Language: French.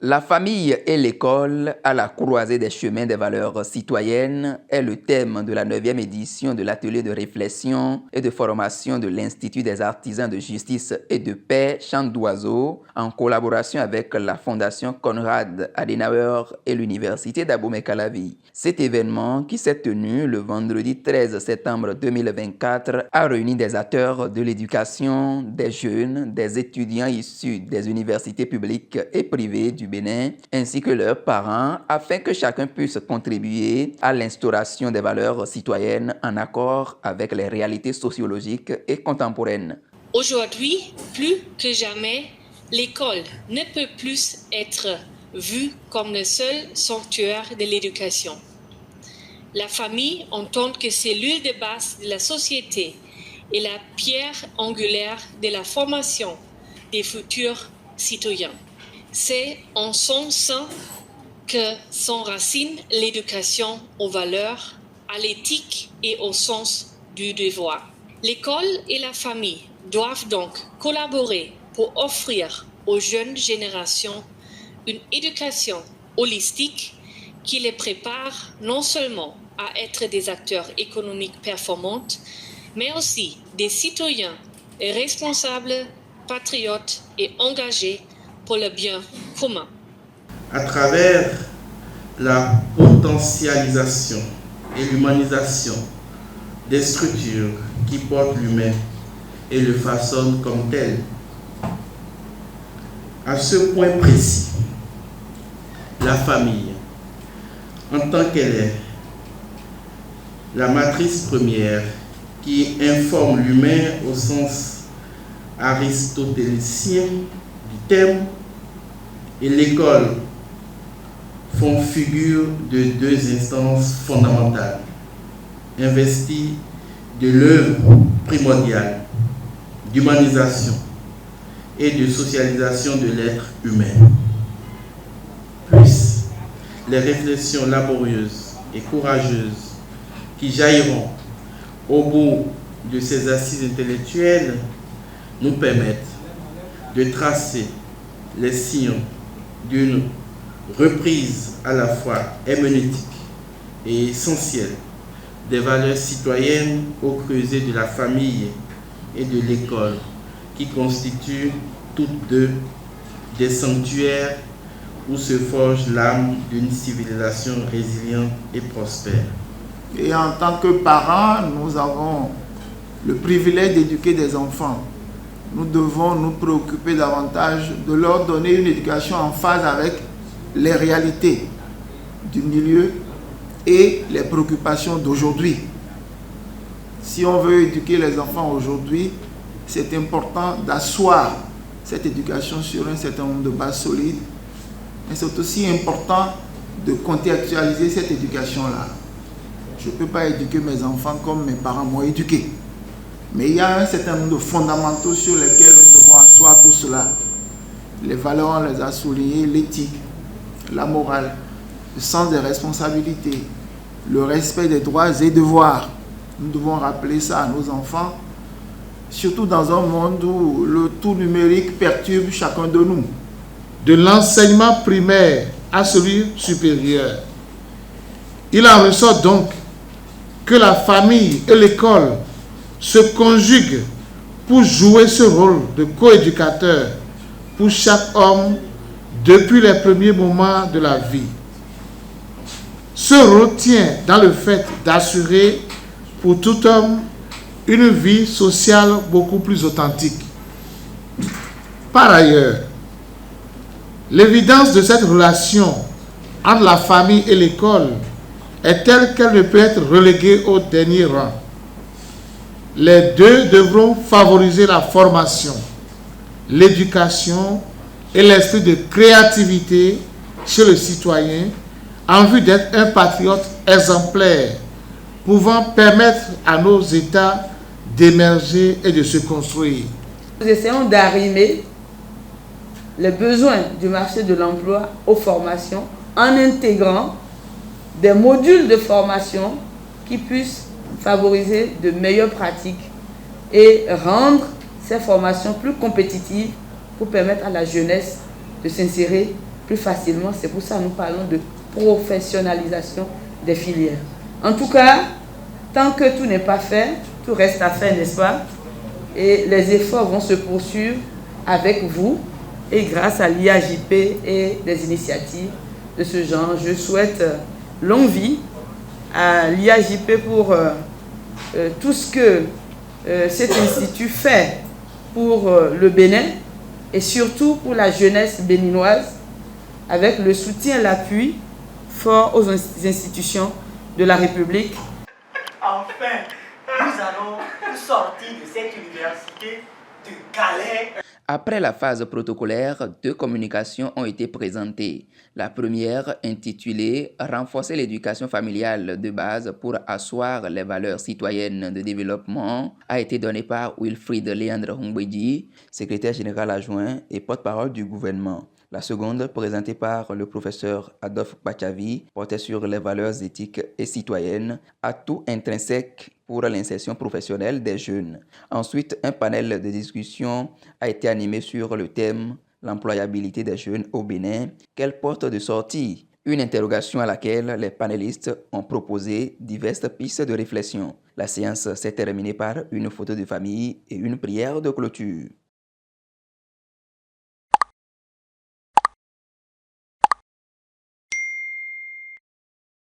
La famille et l'école à la croisée des chemins des valeurs citoyennes est le thème de la 9e édition de l'atelier de réflexion et de formation de l'Institut des artisans de justice et de paix Chant d'Oiseau en collaboration avec la Fondation Konrad Adenauer et l'Université d'Abomey-Calavi. Cet événement, qui s'est tenu le vendredi 13 septembre 2024, a réuni des acteurs de l'éducation, des jeunes, des étudiants issus des universités publiques et privées du Bénin, ainsi que leurs parents, afin que chacun puisse contribuer à l'instauration des valeurs citoyennes en accord avec les réalités sociologiques et contemporaines. Aujourd'hui, plus que jamais, l'école ne peut plus être vue comme le seul sanctuaire de l'éducation. La famille, en tant que cellule de base de la société, est la pierre angulaire de la formation des futurs citoyens. C'est en son sein que s'enracine l'éducation aux valeurs, à l'éthique et au sens du devoir. L'école et la famille doivent donc collaborer pour offrir aux jeunes générations une éducation holistique qui les prépare non seulement à être des acteurs économiques performants, mais aussi des citoyens et responsables, patriotes et engagés pour le bien commun. À travers la potentialisation et l'humanisation des structures qui portent l'humain et le façonnent comme tel, à ce point précis, la famille, en tant qu'elle est la matrice première qui informe l'humain au sens aristotélicien du terme, et l'école font figure de deux instances fondamentales, investies de l'œuvre primordiale d'humanisation et de socialisation de l'être humain. Puissent les réflexions laborieuses et courageuses qui jailliront au bout de ces assises intellectuelles nous permettent de tracer les sillons d'une reprise à la fois herméneutique et essentielle des valeurs citoyennes au creuset de la famille et de l'école, qui constituent toutes deux des sanctuaires où se forge l'âme d'une civilisation résiliente et prospère. Et en tant que parents, nous avons le privilège d'éduquer des enfants. Nous devons nous préoccuper davantage de leur donner une éducation en phase avec les réalités du milieu et les préoccupations d'aujourd'hui. Si on veut éduquer les enfants aujourd'hui, c'est important d'asseoir cette éducation sur un certain nombre de bases solides. Mais c'est aussi important de contextualiser cette éducation-là. Je ne peux pas éduquer mes enfants comme mes parents m'ont éduqué. Mais il y a un certain nombre de fondamentaux sur lesquels nous devons asseoir tout cela. Les valeurs, on les a soulignés, l'éthique, la morale, le sens des responsabilités, le respect des droits et devoirs. Nous devons rappeler ça à nos enfants, surtout dans un monde où le tout numérique perturbe chacun de nous. De l'enseignement primaire à celui supérieur, il en ressort donc que la famille et l'école se conjuguent pour jouer ce rôle de coéducateur pour chaque homme depuis les premiers moments de la vie. Ce rôle tient dans le fait d'assurer pour tout homme une vie sociale beaucoup plus authentique. Par ailleurs, l'évidence de cette relation entre la famille et l'école est telle qu'elle ne peut être reléguée au dernier rang. Les deux devront favoriser la formation, l'éducation et l'esprit de créativité chez le citoyen en vue d'être un patriote exemplaire, pouvant permettre à nos États d'émerger et de se construire. Nous essayons d'arrimer les besoins du marché de l'emploi aux formations en intégrant des modules de formation qui puissent favoriser de meilleures pratiques et rendre ces formations plus compétitives pour permettre à la jeunesse de s'insérer plus facilement. C'est pour ça que nous parlons de professionnalisation des filières. En tout cas, tant que tout n'est pas fait, tout reste à faire, n'est-ce pas? Et les efforts vont se poursuivre avec vous et grâce à l'IAJP et des initiatives de ce genre. Je souhaite longue vie à l'IAJP pour tout ce que cet institut fait pour le Bénin et surtout pour la jeunesse béninoise, avec le soutien et l'appui fort aux institutions de la République. Enfin, nous allons sortir de cette université de Calais. Après la phase protocolaire, 2 communications ont été présentées. La première, intitulée « Renforcer l'éducation familiale de base pour asseoir les valeurs citoyennes de développement », a été donnée par Wilfried Léandre Humbedi, secrétaire général adjoint et porte-parole du gouvernement. La seconde, présentée par le professeur Adolphe Bachavi, portait sur les valeurs éthiques et citoyennes, atouts intrinsèques pour l'insertion professionnelle des jeunes. Ensuite, un panel de discussion a été animé sur le thème « L'employabilité des jeunes au Bénin, quelle porte de sortie ?» Une interrogation à laquelle les panélistes ont proposé diverses pistes de réflexion. La séance s'est terminée par une photo de famille et une prière de clôture.